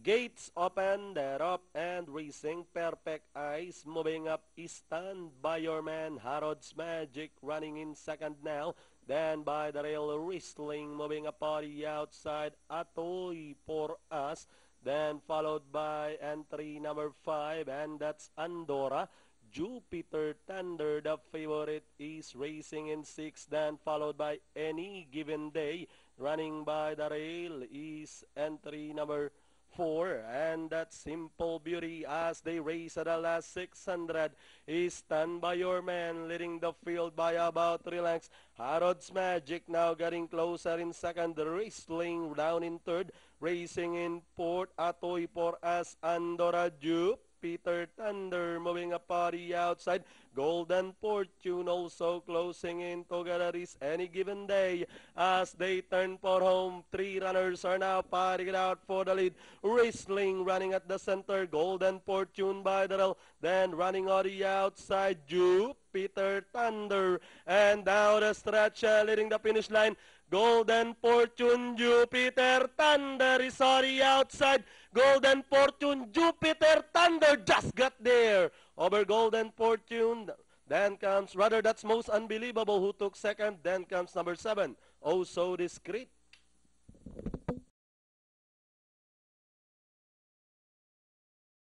Gates open, they're up and racing. Perfect Eyes moving up. Stand by your man. Harrod's Magic running in second now. Then by the rail, Whistling moving up on the outside. Atoy for us. Then followed by entry number 5, and that's Andorra. Jupiter Thunder, the favorite, is racing in 6. Then followed by Any Given Day. Running by the rail is entry number 4, and that Simple Beauty as they race at the last 600 is Stand By Your Man leading the field by about 3 lengths. Harrod's Magic now getting closer in second. Whistling down in third. Racing in fourth. Atoy for as Andorra. Jupiter Thunder moving up on the outside. Golden Fortune also closing in together is Any Given Day as they turn for home. 3 runners are now fighting it out for the lead. Whistling running at the center. Golden Fortune by the rail. Then running on the outside. Jupiter Thunder. And down the stretch leading the finish line. Golden Fortune, Jupiter Thunder is on the outside. Golden Fortune, Jupiter Thunder just got there over Golden Fortune. Then comes, rather that's Most Unbelievable who took second. Then comes number 7, Oh So Discreet.